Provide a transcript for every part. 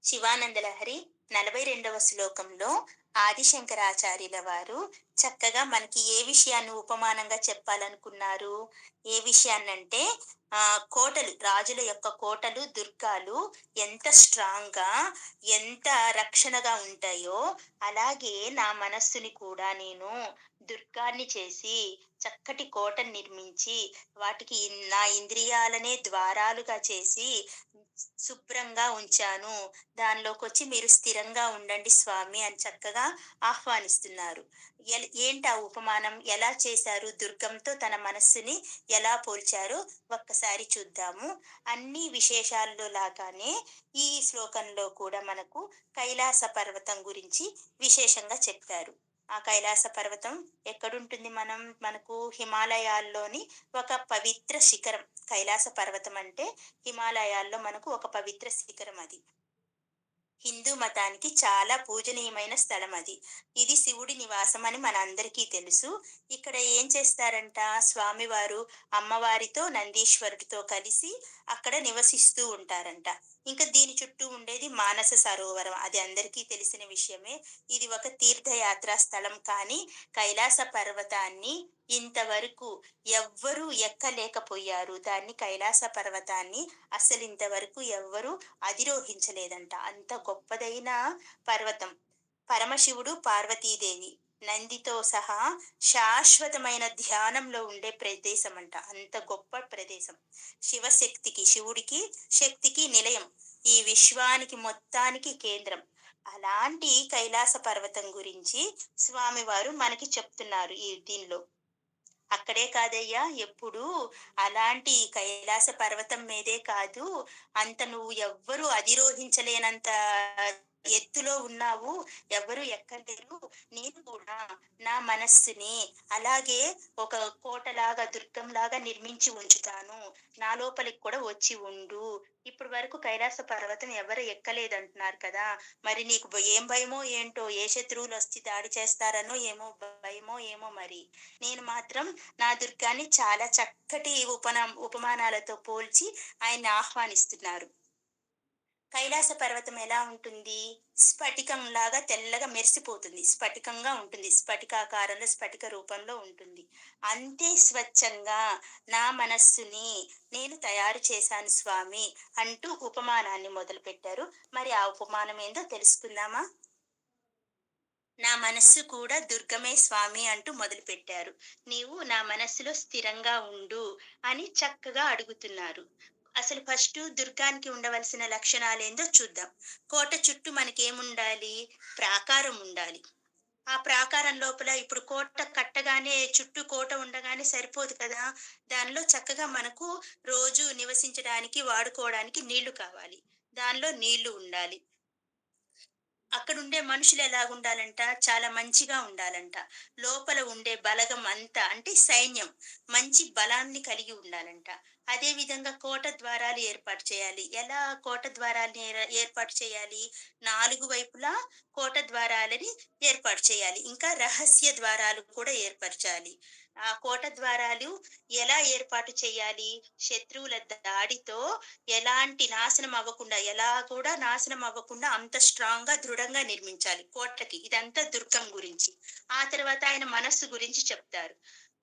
శివానందలహరి 42వ శ్లోకంలో ఆదిశంకరాచార్యుల వారు చక్కగా మనకి ఏ విషయాన్ని ఉపమానంగా చెప్పాలనుకున్నారు? ఏ విషయాన్నంటే కోటలు, రాజుల యొక్క కోటలు, దుర్గాలు ఎంత స్ట్రాంగ్‌గా, ఎంత రక్షణగా ఉంటాయో, అలాగే నా మనస్సుని కూడా నేను దుర్గాన్ని చేసి, చక్కటి కోటను నిర్మించి, వాటికి నా ఇంద్రియాలనే ద్వారాలుగా చేసి శుభ్రంగా ఉంచాను. దానిలోకొచ్చి మీరు స్థిరంగా ఉండండి స్వామి అని చక్కగా ఆహ్వానిస్తున్నారు. ఏంటా ఉపమానం? ఎలా చేశారు? దుర్గంతో తన మనస్సుని ఎలా పోల్చారో ఒక్కసారి చూద్దాము. అన్ని విశేషాల్లో లాగానే ఈ శ్లోకంలో కూడా మనకు కైలాస పర్వతం గురించి విశేషంగా చెప్పారు. ఆ కైలాస పర్వతం ఎక్కడుంటుంది? మనకు హిమాలయాల్లోని ఒక పవిత్ర శిఖరం. కైలాస పర్వతం అంటే హిమాలయాల్లో మనకు ఒక పవిత్ర శిఖరం అది. హిందూ మతానికి చాలా పూజనీయమైన స్థలం అది. ఇది శివుడి నివాసం అని మనందరికీ తెలుసు. ఇక్కడ ఏం చేస్తారంట, స్వామివారు అమ్మవారితో, నందీశ్వరుడితో కలిసి అక్కడ నివసిస్తూ ఉంటారంట. ఇంకా దీని చుట్టూ ఉండేది మానస సరోవరం. అది అందరికీ తెలిసిన విషయమే. ఇది ఒక తీర్థయాత్రా స్థలం. కానీ కైలాస పర్వతాన్ని ఇంతవరకు ఎవ్వరూ ఎక్కలేకపోయారు. దాన్ని, కైలాస పర్వతాన్ని అస్సలింతవరకు ఎవ్వరూ అధిరోహించలేదంట. అంత గొప్పదైన పర్వతం. పరమశివుడు, పార్వతీదేవి, నందితో సహా శాశ్వతమైన ధ్యానంలో ఉండే ప్రదేశం అంట. అంత గొప్ప ప్రదేశం. శివుడికి, శక్తికి నిలయం. ఈ విశ్వానికి మొత్తానికి కేంద్రం. అలాంటి కైలాస పర్వతం గురించి స్వామివారు మనకి చెప్తున్నారు దీనిలో. అక్కడే కాదయ్యా, ఎప్పుడు అలాంటి కైలాస పర్వతం మీదే కాదు, అంత నువ్వు ఎవ్వరు అధిరోహించలేనంత ఎత్తులో ఉన్నావు, ఎవ్వరు ఎక్కలేరు. నేను కూడా నా మనస్సుని అలాగే ఒక కోటలాగా, దుర్గంలాగా నిర్మించి ఉంచుతాను. నా లోపలికి కూడా వచ్చి ఉండు. ఇప్పుడు వరకు కైలాస పర్వతం ఎవరు ఎక్కలేదంటున్నారు కదా, మరి నీకు ఏం భయమో ఏంటో, ఏ శత్రువులు వచ్చి దాడి చేస్తారనో ఏమో భయమో ఏమో. మరి నేను మాత్రం నా దుర్గాన్ని చాలా చక్కటి ఉపమానాలతో పోల్చి ఆయన్ని ఆహ్వానిస్తున్నారు. కైలాస పర్వతం ఎలా ఉంటుంది? స్ఫటికం లాగా తెల్లగా మెరిసిపోతుంది. స్ఫటికంగా ఉంటుంది. స్ఫటికాకారంలో, స్ఫటిక రూపంలో ఉంటుంది. అంతే స్వచ్ఛంగా నా మనస్సుని నేను తయారు చేశాను స్వామి అంటూ ఉపమానాన్ని మొదలుపెట్టారు. మరి ఆ ఉపమానం ఏందో తెలుసుకుందామా? నా మనస్సు కూడా దుర్గమే స్వామి అంటూ మొదలుపెట్టారు. నీవు నా మనస్సులో స్థిరంగా ఉండు అని చక్కగా అడుగుతున్నారు. అసలు ఫస్ట్ దుర్గానికి ఉండవలసిన లక్షణాలేందో చూద్దాం. కోట చుట్టూ మనకేముండాలి? ప్రాకారం ఉండాలి. ఆ ప్రాకారం లోపల ఇప్పుడు కోట కట్టగానే, చుట్టూ కోట ఉండగానే సరిపోదు కదా! దానిలో చక్కగా మనకు రోజు నివసించడానికి, వాడుకోవడానికి నీళ్లు కావాలి. దానిలో నీళ్లు ఉండాలి. అక్కడుండే మనుషులు ఎలాగుండాలంట? చాలా మంచిగా ఉండాలంట. లోపల ఉండే బలగం అంతా, అంటే సైన్యం, మంచి బలాన్ని కలిగి ఉండాలంట. అదే విధంగా కోట ద్వారాలు ఏర్పాటు చేయాలి. ఎలా కోట ద్వారాల్ని ఏర్పాటు చేయాలి? 4 వైపులా కోట ద్వారాలని ఏర్పాటు చేయాలి. ఇంకా రహస్య ద్వారాలు కూడా ఏర్పరచాలి. ఆ కోట ద్వారాలు ఎలా ఏర్పాటు చేయాలి? శత్రువుల దాడితో ఎలాంటి నాశనం అవ్వకుండా, ఎలా కూడా నాశనం అవ్వకుండా అంత స్ట్రాంగ్‌గా, దృఢంగా నిర్మించాలి కోటకి. ఇదంతా దుర్గం గురించి. ఆ తర్వాత ఆయన మనస్సు గురించి చెప్తారు.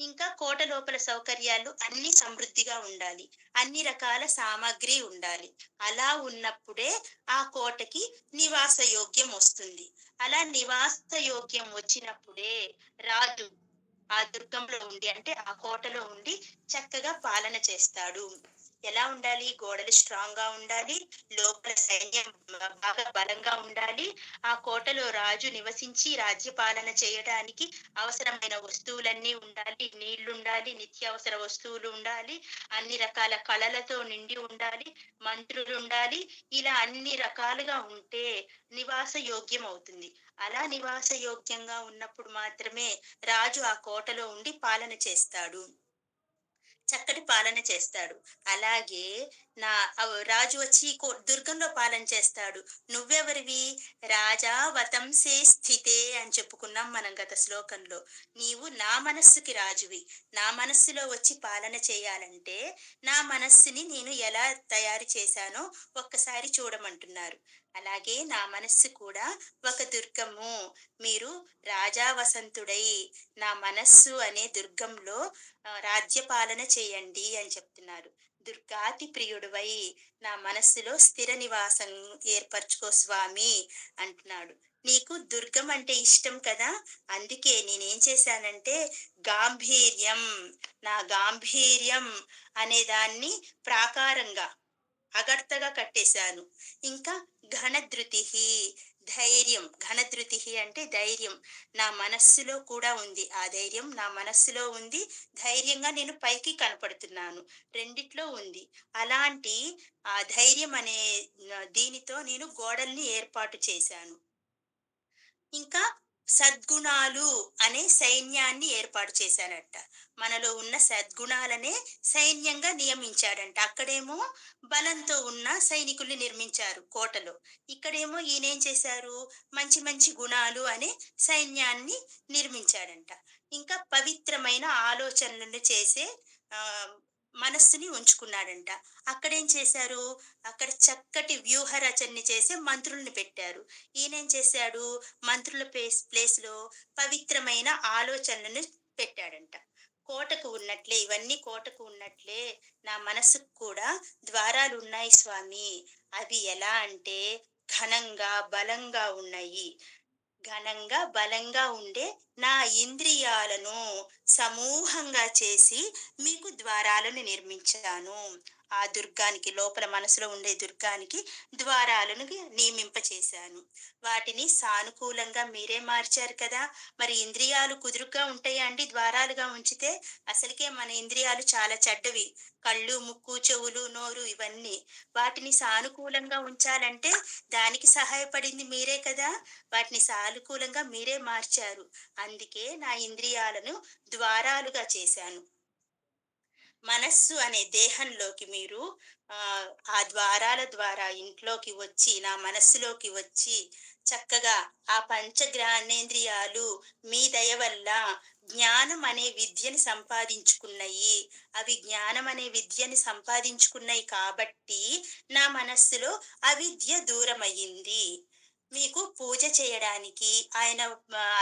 ఇంకా కోట లోపల సౌకర్యాలు అన్నీ సమృద్ధిగా ఉండాలి. అన్ని రకాల సామాగ్రి ఉండాలి. అలా ఉన్నప్పుడే ఆ కోటకి నివాస యోగ్యం వస్తుంది. అలా నివాస యోగ్యం వచ్చినప్పుడే రాజు ఆ దుర్గంలో ఉండి, అంటే ఆ కోటలో ఉండి చక్కగా పాలన చేస్తాడు. ఎలా ఉండాలి? గోడలు స్ట్రాంగ్ గా ఉండాలి. లోపల సైన్యం బాగా బలంగా ఉండాలి. ఆ కోటలో రాజు నివసించి రాజ్యపాలన చేయడానికి అవసరమైన వస్తువులన్నీ ఉండాలి. నీళ్లుండాలి, నిత్యావసర వస్తువులు ఉండాలి, అన్ని రకాల కళలతో నిండి ఉండాలి, మంత్రులు ఉండాలి. ఇలా అన్ని రకాలుగా ఉంటే నివాస యోగ్యం అవుతుంది. అలా నివాస యోగ్యంగా ఉన్నప్పుడు మాత్రమే రాజు ఆ కోటలో ఉండి పాలన చేస్తాడు. చక్కటి పాలన చేస్తాడు. అలాగే నా రాజు వచ్చి దుర్గంలో పాలన చేస్తాడు. నువ్వెవరివి? రాజా వతంసే స్థితే అని చెప్పుకున్నాం మనం గత శ్లోకంలో. నీవు నా మనస్సుకి రాజువి. నా మనస్సులో వచ్చి పాలన చేయాలంటే, నా మనస్సుని నేను ఎలా తయారు చేశానో ఒక్కసారి చూడమంటున్నారు. అలాగే నా మనస్సు కూడా ఒక దుర్గము. మీరు రాజా వసంతుడై నా మనస్సు అనే దుర్గంలో రాజ్యపాలన చేయండి అని చెప్తున్నారు. దుర్గాతి ప్రియుడివై నా మనస్సులో స్థిర నివాసం ఏర్పరచుకో స్వామి అంటున్నాడు. నీకు దుర్గం అంటే ఇష్టం కదా, అందుకే నేనేం చేశానంటే గాంభీర్యం, నా గాంభీర్యం అనే దాన్ని ప్రాకారంగా అగర్తగా కట్టేశాను. ఇంకా ఘనధృతిహి, ధైర్యం. ఘనధృతిహి అంటే ధైర్యం. నా మనస్సులో కూడా ఉంది. ఆ ధైర్యం నా మనస్సులో ఉంది. ధైర్యంగా నేను పైకి కనపడుతున్నాను. రెండిట్లో ఉంది. అలాంటి ఆ ధైర్యం అనే దీనితో నేను గోడల్ని ఏర్పాటు చేశాను. ఇంకా సద్గుణాలు అనే సైన్యాన్ని ఏర్పాటు చేశాడట. మనలో ఉన్న సద్గుణాలనే సైన్యంగా నియమించాడంట. అక్కడేమో బలంతో ఉన్న సైనికుల్ని నిర్మించారు కోటలో. ఇక్కడేమో ఈయనేం చేశారు? మంచి మంచి గుణాలు అనే సైన్యాన్ని నిర్మించాడంట. ఇంకా పవిత్రమైన ఆలోచనలను చేసే ఆహ్, మనస్సుని ఉంచుకున్నాడంట. అక్కడేం చేశారు? అక్కడ చక్కటి వ్యూహ రచనని చేసే మంత్రుల్ని పెట్టారు. ఈయనేం చేశాడు? మంత్రుల ప్లేస్‌లో పవిత్రమైన ఆలోచనలను పెట్టాడంట. కోటకు ఉన్నట్లే ఇవన్నీ కోటకు ఉన్నట్లే నా మనసుకు కూడా ద్వారాలున్నాయి స్వామి. అవి ఎలా అంటే ఘనంగా, బలంగా ఉన్నాయి. ఘనంగా, బలంగా ఉండే నా ఇంద్రియాలను సమూహంగా చేసి మీకు ద్వారాలను నిర్మించాను. ఆ దుర్గానికి లోపల మనసులో ఉండే దుర్గానికి ద్వారాలను నియమింపచేశాను. వాటిని సానుకూలంగా మీరే మార్చారు కదా! మరి ఇంద్రియాలు కుదురుగ్గా ఉంటాయా అండి ద్వారాలుగా ఉంచితే? అసలుకే మన ఇంద్రియాలు చాలా చెడ్డవి. కళ్ళు, ముక్కు, చెవులు, నోరు ఇవన్నీ. వాటిని సానుకూలంగా ఉంచాలంటే దానికి సహాయపడింది మీరే కదా! వాటిని సానుకూలంగా మీరే మార్చారు. అందుకే నా ఇంద్రియాలను ద్వారాలుగా చేశాను. మనస్సు అనే దేహంలోకి మీరు ఆ ద్వారాల ద్వారా ఇంట్లోకి వచ్చి, నా మనస్సులోకి వచ్చి, చక్కగా ఆ పంచ జ్ఞానేంద్రియాలు మీ దయ వల్ల జ్ఞానం అనే విద్యని సంపాదించుకున్నయి. అవి జ్ఞానం అనే విద్యని సంపాదించుకున్నయి కాబట్టి, నా మనస్సులో అవిద్య దూరమయ్యింది. మీకు పూజ చేయడానికి ఆయన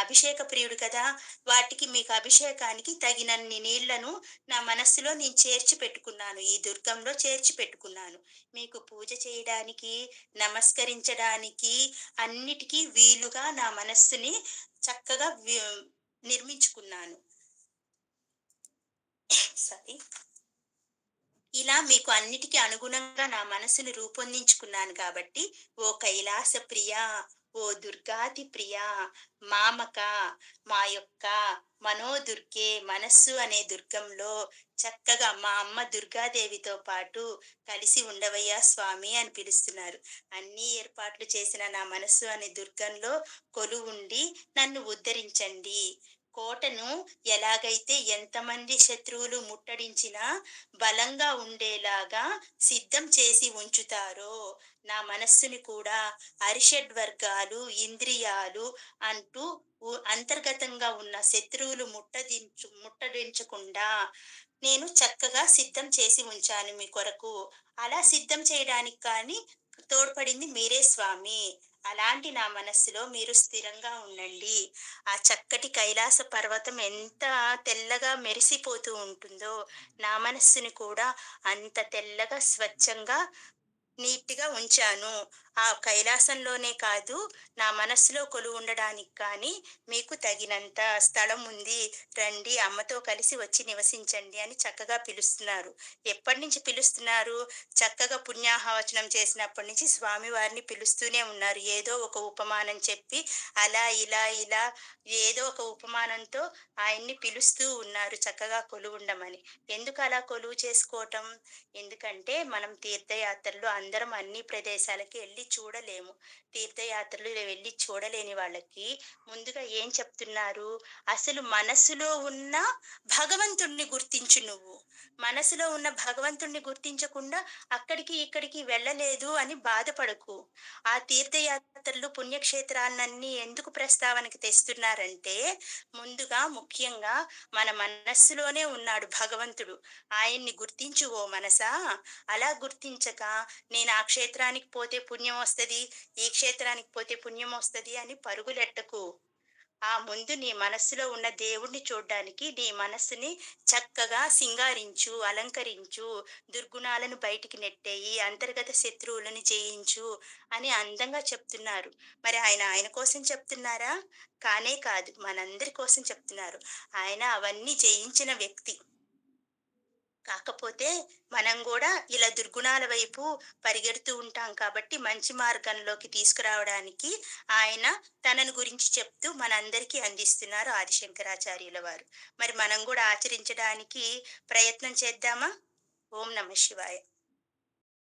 అభిషేక ప్రియుడు కదా! వాటికి మీకు అభిషేకానికి తగినన్ని నీళ్లను నా మనస్సులో నేను చేర్చి పెట్టుకున్నాను. ఈ దుర్గంలో చేర్చి పెట్టుకున్నాను. మీకు పూజ చేయడానికి, నమస్కరించడానికి అన్నిటికీ వీలుగా నా మనస్సుని చక్కగా నిర్మించుకున్నాను. సారీ. ఇలా మీకు అన్నిటికి అనుగుణంగా నా మనసుని రూపొందించుకున్నాను కాబట్టి, ఓ కైలాస ప్రియా, ఓ దుర్గాతి ప్రియా, మామక, మా యొక్క మనోదుర్గే మనస్సు అనే దుర్గంలో చక్కగా మా అమ్మ దుర్గాదేవితో పాటు కలిసి ఉండవయ్యా స్వామి అని పిలుస్తున్నారు. అన్ని ఏర్పాట్లు చేసిన నా మనస్సు అనే దుర్గంలో కొలువుండి నన్ను ఉద్ధరించండి. కోటను ఎలాగైతే ఎంతమంది శత్రువులు ముట్టడించినా బలంగా ఉండేలాగా సిద్ధం చేసి ఉంచుతారో, నా మనస్సుని కూడా అరిషడ్ వర్గాలు, ఇంద్రియాలు అంటూ అంతర్గతంగా ఉన్న శత్రువులు ముట్టడించకుండా నేను చక్కగా సిద్ధం చేసి ఉంచాను మీ కొరకు. అలా సిద్ధం చేయడానికి కానీ తోడ్పడింది మీరే స్వామి. అలాంటి నా మనస్సులో మీరు స్థిరంగా ఉండండి. ఆ చక్కటి కైలాస పర్వతం ఎంత తెల్లగా మెరిసిపోతూ ఉంటుందో, నా మనస్సుని కూడా అంత తెల్లగా, స్వచ్ఛంగా, నీట్‌గా ఉంచాను. ఆ కైలాసంలోనే కాదు, నా మనస్సులో కొలువుండడానికి కానీ మీకు తగినంత స్థలం ఉంది. రండి అమ్మతో కలిసి వచ్చి నివసించండి అని చక్కగా పిలుస్తున్నారు. ఎప్పటినుంచి పిలుస్తున్నారు? చక్కగా పుణ్యాహవచనం చేసినప్పటి నుంచి స్వామివారిని పిలుస్తూనే ఉన్నారు. ఏదో ఒక ఉపమానం చెప్పి, అలా, ఇలా ఏదో ఒక ఉపమానంతో ఆయన్ని పిలుస్తూ ఉన్నారు చక్కగా కొలువుండమని. ఎందుకు అలా కొలువు చేసుకోవటం? ఎందుకంటే మనం తీర్థయాత్రలు అందరం అన్ని ప్రదేశాలకి వెళ్ళి వెళ్ళి చూడలేము. తీర్థయాత్రలు వెళ్ళి చూడలేని వాళ్ళకి ముందుగా ఏం చెప్తున్నారు? అసలు మనసులో ఉన్న భగవంతుడిని గుర్తించు నువ్వు. మనసులో ఉన్న భగవంతుడిని గుర్తించకుండా అక్కడికి, ఇక్కడికి వెళ్ళలేదు అని బాధపడకు. ఆ తీర్థయాత్రలు, పుణ్యక్షేత్రాలనన్నీ ఎందుకు ప్రస్తావనకి తెస్తున్నారంటే, ముందుగా ముఖ్యంగా మన మనస్సులోనే ఉన్నాడు భగవంతుడు. ఆయన్ని గుర్తించు ఓ మనసా. అలా గుర్తించక, నేను ఆ క్షేత్రానికి పోతే పుణ్యం వస్తది, ఈ క్షేత్రానికి పోతే పుణ్యం వస్తది అని పరుగులెట్టకు. ఆ ముందు నీ మనస్సులో ఉన్న దేవుడిని చూడ్డానికి నీ మనస్సుని చక్కగా సింగారించు, అలంకరించు, దుర్గుణాలను బయటికి నెట్టేయి, అంతర్గత శత్రువులను జయించు అని అందంగా చెప్తున్నారు. మరి ఆయన కోసం చెప్తున్నారా? కానే కాదు. మనందరి కోసం చెప్తున్నారు. ఆయన అవన్నీ జయించిన వ్యక్తి. కాకపోతే మనం గూడా ఇలా దుర్గుణాల వైపు పరిగెడుతూ ఉంటాం కాబట్టి, మంచి మార్గంలోకి తీసుకురావడానికి ఆయన తనను గురించి చెప్తూ మనందరికీ అందిస్తున్నారు ఆదిశంకరాచార్యుల వారు. మరి మనం గూడా ఆచరించడానికి ప్రయత్నం చేద్దామా? ఓం నమః శివాయ.